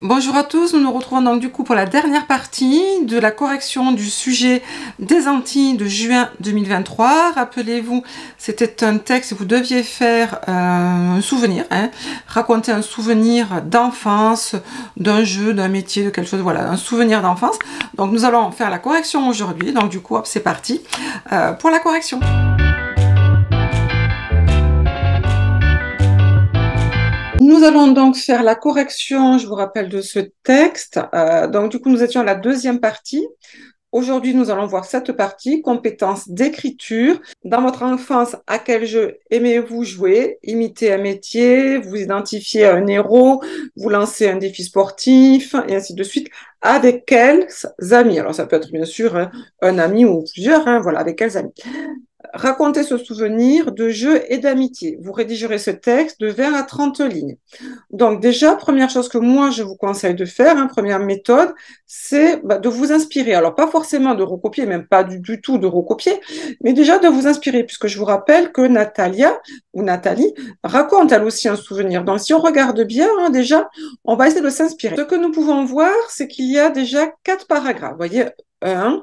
Bonjour à tous, nous nous retrouvons donc du coup pour la dernière partie de la correction du sujet des Antilles de juin 2023. Rappelez-vous, c'était un texte, vous deviez faire un souvenir, raconter un souvenir d'enfance, d'un jeu, d'un métier, de quelque chose, voilà, un souvenir d'enfance. Donc nous allons faire la correction aujourd'hui, donc du coup hop, c'est parti pour la correction. Nous allons donc faire la correction, je vous rappelle, de ce texte. Donc, du coup, nous étions à la deuxième partie. Aujourd'hui, nous allons voir cette partie, compétences d'écriture. Dans votre enfance, à quel jeu aimez-vous jouer? Imiter un métier, vous identifiez un héros, vous lancez un défi sportif, et ainsi de suite. Avec quels amis? Alors, ça peut être bien sûr un ami ou plusieurs, voilà, avec quels amis? Racontez ce souvenir de jeu et d'amitié. Vous rédigerez ce texte de 20 à 30 lignes. Donc déjà, première chose que moi, je vous conseille de faire, première méthode, c'est de vous inspirer. Alors, pas forcément de recopier, même pas du tout de recopier, mais déjà de vous inspirer, puisque je vous rappelle que Natalia, ou Nathalie, raconte elle aussi un souvenir. Donc, si on regarde bien, déjà, on va essayer de s'inspirer. Ce que nous pouvons voir, c'est qu'il y a déjà 4 paragraphes. Vous voyez, 1,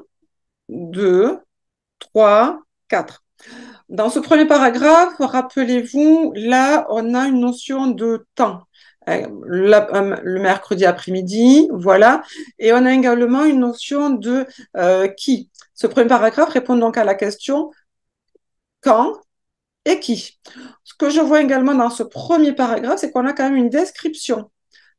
2, 3, 4. Dans ce premier paragraphe, rappelez-vous, là, on a une notion de temps. Le mercredi après-midi, voilà. Et on a également une notion de qui. Ce premier paragraphe répond donc à la question quand et qui. Ce que je vois également dans ce premier paragraphe, c'est qu'on a quand même une description.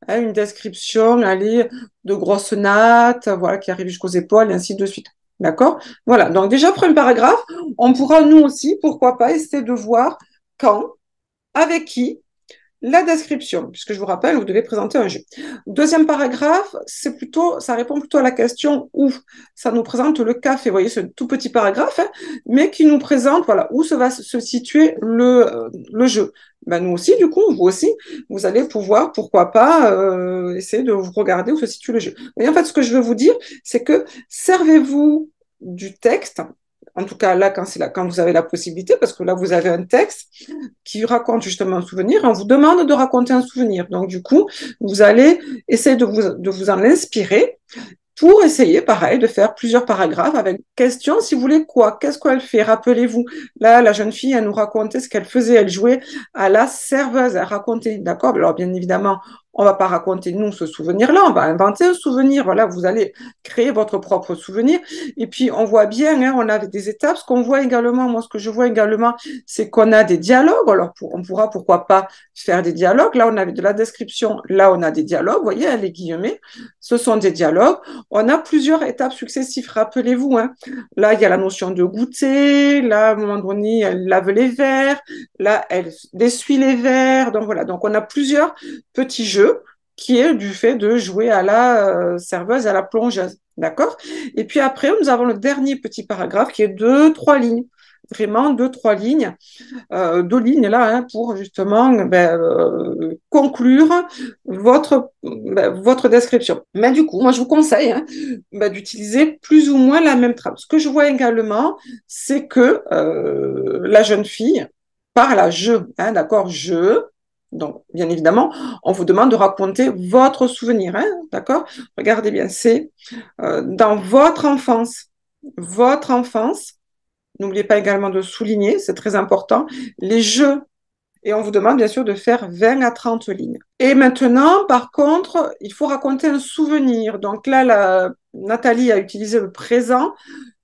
Une description, allez, de grosses nattes, voilà, qui arrive jusqu'aux épaules, et ainsi de suite. D'accord? Voilà. Donc, déjà, premier paragraphe, on pourra, nous aussi, pourquoi pas, essayer de voir quand, avec qui, la description, puisque je vous rappelle, vous devez présenter un jeu. Deuxième paragraphe, c'est plutôt, ça répond plutôt à la question où. Ça nous présente le café. Vous voyez, ce tout petit paragraphe, mais qui nous présente, voilà, où va se situer le jeu. Ben, nous aussi, du coup, vous aussi, vous allez pouvoir, pourquoi pas, essayer de vous regarder où se situe le jeu. Mais en fait, ce que je veux vous dire, c'est que servez-vous du texte, en tout cas là, quand vous avez la possibilité, parce que là, vous avez un texte qui raconte justement un souvenir, on vous demande de raconter un souvenir. Donc, du coup, vous allez essayer de vous en inspirer pour essayer, pareil, de faire plusieurs paragraphes avec question, si vous voulez quoi, qu'est-ce qu'elle fait? Rappelez-vous, là, la jeune fille, elle nous racontait ce qu'elle faisait, elle jouait à la serveuse, elle racontait, d'accord? Alors, bien évidemment, on va pas raconter, nous, ce souvenir-là, on va inventer un souvenir, voilà, vous allez créer votre propre souvenir, et puis, on voit bien, on a des étapes, ce qu'on voit également, moi, ce que je vois également, c'est qu'on a des dialogues, alors, on pourra, pourquoi pas, faire des dialogues, là, on avait de la description, là, on a des dialogues, vous voyez, les guillemets, ce sont des dialogues, on a plusieurs étapes successives, rappelez-vous. Là, il y a la notion de goûter. Là, à un moment donné, elle lave les verres. Là, elle essuie les verres. Donc, voilà. Donc, on a plusieurs petits jeux qui est du fait de jouer à la serveuse, à la plongeuse. D'accord? Et puis après, nous avons le dernier petit paragraphe qui est 2, 3 lignes. Vraiment 2, 3 lignes, 2 lignes là, pour justement conclure votre description. Mais du coup, moi je vous conseille d'utiliser plus ou moins la même trame. Ce que je vois également, c'est que la jeune fille parle à je, d'accord, je. Donc, bien évidemment, on vous demande de raconter votre souvenir, d'accord? Regardez bien, c'est dans votre enfance. Votre enfance, n'oubliez pas également de souligner, c'est très important, les jeux. Et on vous demande bien sûr de faire 20 à 30 lignes. Et maintenant, par contre, il faut raconter un souvenir. Donc là, Nathalie a utilisé le présent.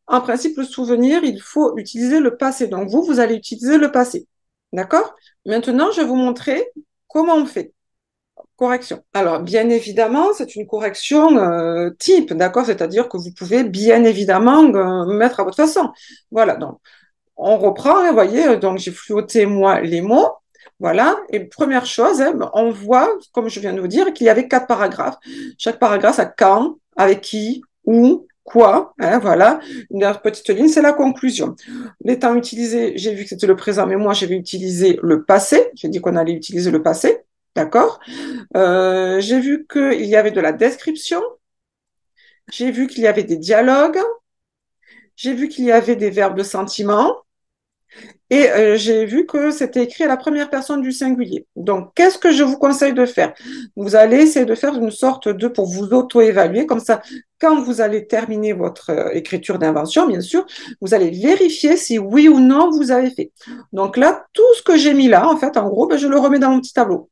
En principe, le souvenir, il faut utiliser le passé. Donc vous allez utiliser le passé. D'accord? Maintenant, je vais vous montrer comment on fait. Correction. Alors, bien évidemment, c'est une correction type, d'accord? C'est-à-dire que vous pouvez bien évidemment mettre à votre façon. Voilà, donc on reprend, vous voyez, donc j'ai fluoté moi les mots. Voilà, et première chose, on voit, comme je viens de vous dire, qu'il y avait 4 paragraphes. Chaque paragraphe, ça quand, avec qui, où, quoi, voilà. Une dernière petite ligne, c'est la conclusion. Les temps utilisés, j'ai vu que c'était le présent, mais moi, je vais utiliser le passé. J'ai dit qu'on allait utiliser le passé, d'accord? J'ai vu qu'il y avait de la description. J'ai vu qu'il y avait des dialogues. J'ai vu qu'il y avait des verbes de sentiment. Et j'ai vu que c'était écrit à la première personne du singulier. Donc, qu'est-ce que je vous conseille de faire? Vous allez essayer de faire une sorte de, pour vous auto-évaluer, comme ça, quand vous allez terminer votre écriture d'invention, bien sûr, vous allez vérifier si oui ou non vous avez fait. Donc là, tout ce que j'ai mis là, en fait, en gros, ben, je le remets dans mon petit tableau.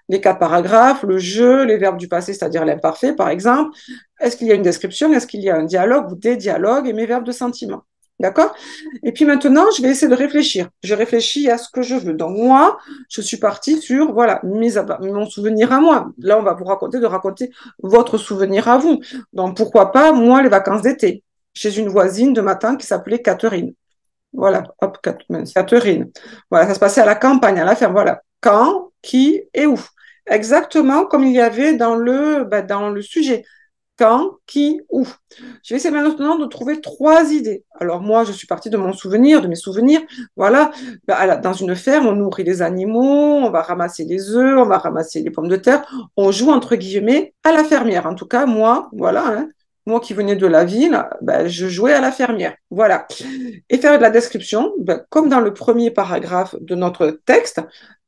Les quatre paragraphes, le jeu, les verbes du passé, c'est-à-dire l'imparfait, par exemple. Est-ce qu'il y a une description? Est-ce qu'il y a un dialogue ou des dialogues et mes verbes de sentiment? D'accord? Et puis maintenant, je vais essayer de réfléchir. Je réfléchis à ce que je veux. Donc moi, je suis partie sur, voilà, mon souvenir à moi. Là, on va vous raconter de raconter votre souvenir à vous. Donc pourquoi pas, moi, les vacances d'été, chez une voisine de ma tante qui s'appelait Catherine. Voilà, hop, Catherine. Voilà, ça se passait à la campagne, à la ferme. Voilà, quand, qui et où. Exactement comme il y avait dans le sujet. Quand, qui, où. Je vais essayer maintenant de trouver trois idées. Alors moi, je suis partie de mon souvenir, de mes souvenirs. Voilà, dans une ferme, on nourrit les animaux, on va ramasser les œufs, on va ramasser les pommes de terre. On joue entre guillemets à la fermière. En tout cas, moi, voilà, hein, moi qui venais de la ville, je jouais à la fermière. Voilà. Et faire de la description, comme dans le premier paragraphe de notre texte,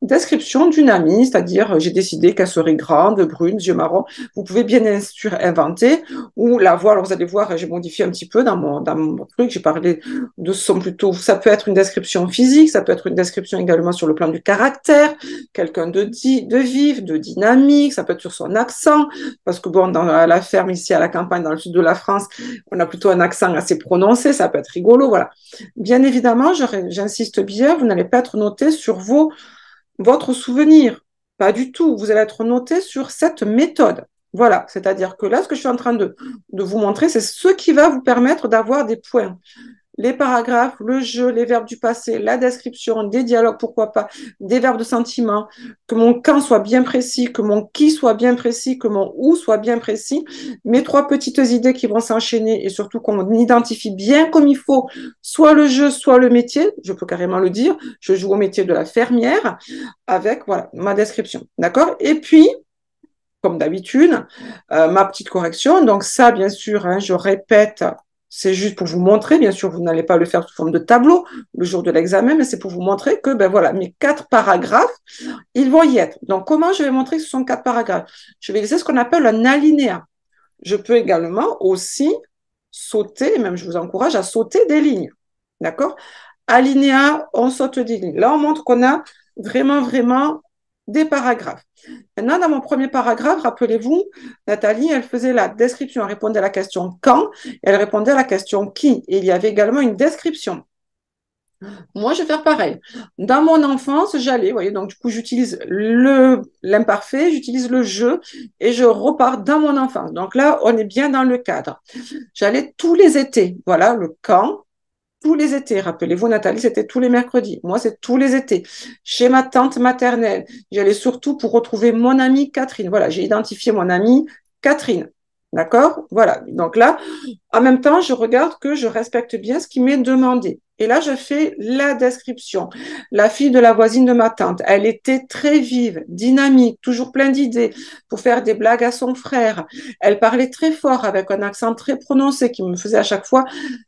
description d'une amie, c'est-à-dire j'ai décidé qu'elle serait grande, brune, yeux marrons. Vous pouvez bien sûr inventer ou la voir. Alors vous allez voir, j'ai modifié un petit peu dans mon truc. J'ai parlé de son plutôt. Ça peut être une description physique, ça peut être une description également sur le plan du caractère, quelqu'un de vif, de dynamique. Ça peut être sur son accent, parce que bon, dans la ferme ici à la campagne, dans le sud de la France, on a plutôt un accent assez prononcé. Ça peut être rigolo, voilà. Bien évidemment, j'insiste bien, vous n'allez pas être noté sur votre souvenir. Pas du tout. Vous allez être noté sur cette méthode. Voilà. C'est-à-dire que là, ce que je suis en train de vous montrer, c'est ce qui va vous permettre d'avoir des points. Les paragraphes, le jeu, les verbes du passé, la description, des dialogues, pourquoi pas, des verbes de sentiment, que mon quand soit bien précis, que mon qui soit bien précis, que mon où soit bien précis, mes trois petites idées qui vont s'enchaîner et surtout qu'on identifie bien comme il faut, soit le jeu, soit le métier, je peux carrément le dire, je joue au métier de la fermière avec voilà, ma description, d'accord? Et puis, comme d'habitude, ma petite correction. Donc ça, bien sûr, hein, je répète, c'est juste pour vous montrer. Bien sûr, vous n'allez pas le faire sous forme de tableau le jour de l'examen, mais c'est pour vous montrer que, ben voilà, mes quatre paragraphes, ils vont y être. Donc, comment je vais montrer que ce sont quatre paragraphes? Je vais laisser ce qu'on appelle un alinéa. Je peux également aussi sauter, même je vous encourage à sauter des lignes. D'accord? Alinéa, on saute des lignes. Là, on montre qu'on a vraiment des paragraphes. Maintenant, dans mon premier paragraphe, rappelez-vous, Nathalie, elle faisait la description, elle répondait à la question quand, elle répondait à la question qui, et il y avait également une description. Moi, je vais faire pareil. Dans mon enfance, j'allais, vous voyez, donc du coup, j'utilise l'imparfait, j'utilise le jeu, et je repars dans mon enfance. Donc là, on est bien dans le cadre. J'allais tous les étés, voilà, le quand, tous les étés. Rappelez-vous, Nathalie, c'était tous les mercredis. Moi, c'est tous les étés. Chez ma tante maternelle, j'allais surtout pour retrouver mon amie Catherine. Voilà, j'ai identifié mon amie Catherine. D'accord? Voilà. Donc là, en même temps, je regarde que je respecte bien ce qui m'est demandé. Et là, je fais la description. La fille de la voisine de ma tante, elle était très vive, dynamique, toujours plein d'idées pour faire des blagues à son frère. Elle parlait très fort avec un accent très prononcé qui me faisait à chaque fois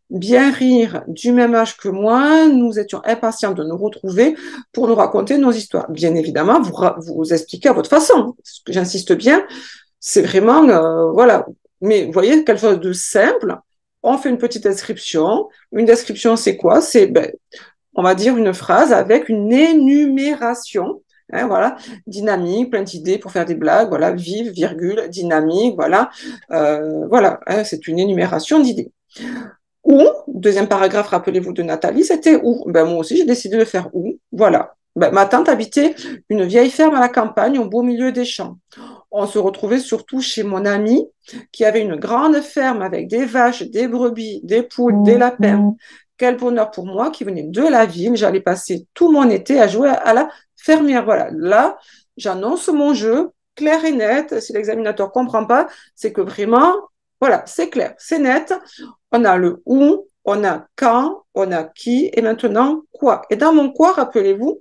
bien rire. Du même âge que moi, nous étions impatients de nous retrouver pour nous raconter nos histoires. Bien évidemment, vous expliquez à votre façon. J'insiste bien, c'est vraiment, voilà. Mais vous voyez, quelque chose de simple, on fait une petite description. Une description, c'est quoi? C'est, on va dire, une phrase avec une énumération. Hein, voilà, dynamique, plein d'idées pour faire des blagues, voilà, vive, virgule, dynamique, voilà, voilà, hein, c'est une énumération d'idées. Ou, deuxième paragraphe, rappelez-vous de Nathalie, c'était où? Ben, moi aussi, j'ai décidé de faire où? Voilà. Ben, ma tante habitait une vieille ferme à la campagne, au beau milieu des champs. On se retrouvait surtout chez mon ami qui avait une grande ferme avec des vaches, des brebis, des poules, des lapins. Quel bonheur pour moi qui venais de la ville. J'allais passer tout mon été à jouer à la fermière. Voilà, là, j'annonce mon jeu clair et net. Si l'examinateur ne comprend pas, c'est que vraiment, voilà, c'est clair, c'est net. On a le où, on a quand, on a qui, et maintenant quoi. Et dans mon quoi, rappelez-vous,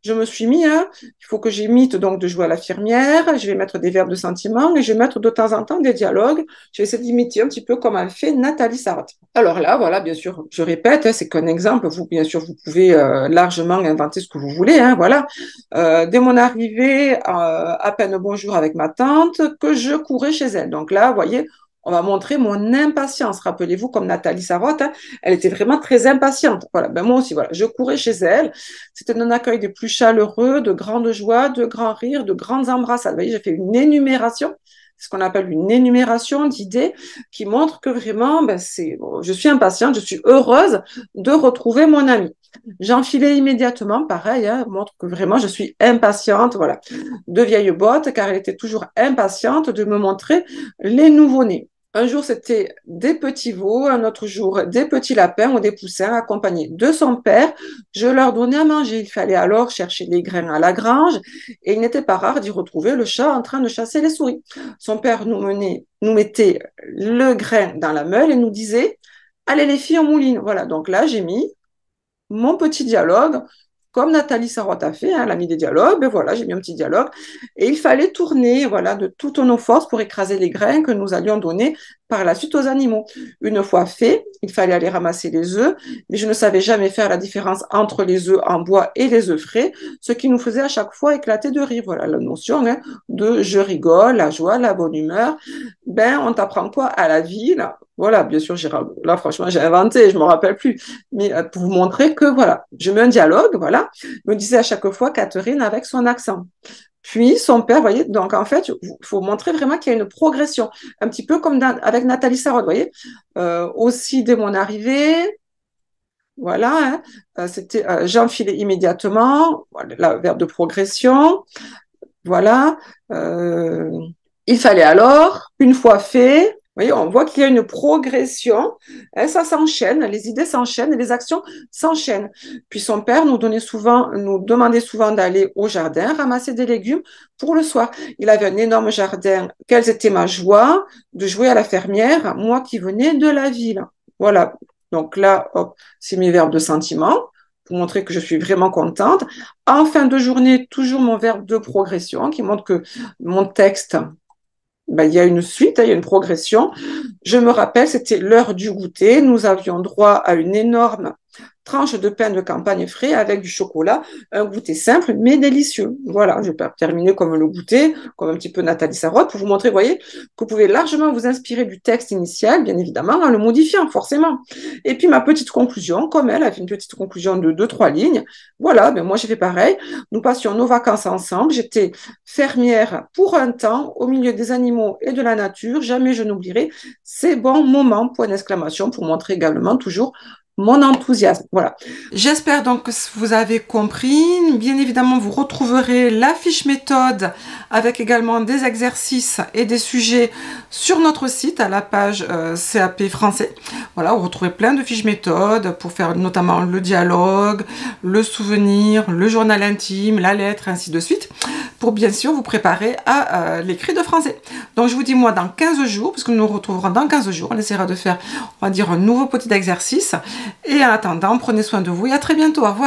je me suis mis, il faut que j'imite donc de jouer à l'infirmière, je vais mettre des verbes de sentiment et je vais mettre de temps en temps des dialogues. Je vais essayer d'imiter un petit peu comme a fait Nathalie Sarraute. Alors là, voilà, bien sûr, je répète, c'est qu'un exemple. Vous, bien sûr, vous pouvez largement inventer ce que vous voulez. Voilà. Dès mon arrivée, à peine bonjour avec ma tante, que je courais chez elle. Donc là, vous voyez, on va montrer mon impatience. Rappelez-vous, comme Nathalie Sarraute, elle était vraiment très impatiente. Voilà, ben moi aussi, voilà, je courais chez elle. C'était un accueil des plus chaleureux, de grande joie, de grands rires, de grandes embrassades. Vous voyez, j'ai fait une énumération, ce qu'on appelle une énumération d'idées qui montre que vraiment, bon, je suis impatiente, je suis heureuse de retrouver mon ami. J'enfilais immédiatement, pareil, montre que vraiment je suis impatiente, voilà, de vieilles bottes, car elle était toujours impatiente de me montrer les nouveaux-nés. Un jour, c'était des petits veaux, un autre jour, des petits lapins ou des poussins accompagnés de son père. Je leur donnais à manger. Il fallait alors chercher les grains à la grange et il n'était pas rare d'y retrouver le chat en train de chasser les souris. Son père nous mettait le grain dans la meule et nous disait, allez les filles, on mouline. Voilà, donc là, j'ai mis mon petit dialogue, comme Nathalie Sarraute a fait, elle a mis des dialogues, ben voilà, j'ai mis un petit dialogue, et il fallait tourner, voilà, de toutes nos forces pour écraser les grains que nous allions donner par la suite aux animaux. Une fois fait, il fallait aller ramasser les œufs, mais je ne savais jamais faire la différence entre les œufs en bois et les œufs frais, ce qui nous faisait à chaque fois éclater de rire. Voilà la notion de je rigole, la joie, la bonne humeur. Ben, on t'apprend quoi à la vie, là? Voilà, bien sûr, là, franchement, j'ai inventé, je ne me rappelle plus. Mais pour vous montrer que, voilà, je mets un dialogue, voilà, me disait à chaque fois Catherine avec son accent. Puis son père, vous voyez, donc en fait, il faut montrer vraiment qu'il y a une progression, un petit peu comme avec Nathalie Sarraute, vous voyez. Aussi, dès mon arrivée, voilà, c'était j'enfilais immédiatement, voilà, le verbe de progression, voilà. Euh, il fallait alors, une fois fait, vous voyez, on voit qu'il y a une progression, ça s'enchaîne, les idées s'enchaînent et les actions s'enchaînent. Puis son père nous demandait souvent d'aller au jardin ramasser des légumes pour le soir. Il avait un énorme jardin. Quelle était ma joie de jouer à la fermière, moi qui venais de la ville. Voilà. Donc là, hop, c'est mes verbes de sentiment pour montrer que je suis vraiment contente. En fin de journée, toujours mon verbe de progression qui montre que mon texte, il y a une suite, il y a une progression. Je me rappelle, c'était l'heure du goûter. Nous avions droit à une énorme tranche de pain de campagne frais avec du chocolat, un goûter simple mais délicieux. Voilà, je vais terminer comme le goûter, comme un petit peu Nathalie Sarraute, pour vous montrer, vous voyez, que vous pouvez largement vous inspirer du texte initial, bien évidemment, en le modifiant, forcément. Et puis ma petite conclusion, comme elle a fait une petite conclusion de 2-3 lignes, voilà, moi j'ai fait pareil. Nous passions nos vacances ensemble, j'étais fermière pour un temps, au milieu des animaux et de la nature, jamais je n'oublierai ces bons moments, point d'exclamation, pour montrer également toujours mon enthousiasme. Voilà. J'espère donc que vous avez compris. Bien évidemment, vous retrouverez la fiche méthode avec également des exercices et des sujets sur notre site à la page CAP français. Voilà, vous retrouvez plein de fiches méthode pour faire notamment le dialogue, le souvenir, le journal intime, la lettre, ainsi de suite, pour bien sûr vous préparer à l'écrit de français. Donc je vous dis moi dans 15 jours, parce que nous nous retrouverons dans 15 jours, on essaiera de faire, on va dire, un nouveau petit exercice. Et en attendant, prenez soin de vous et à très bientôt. Au revoir.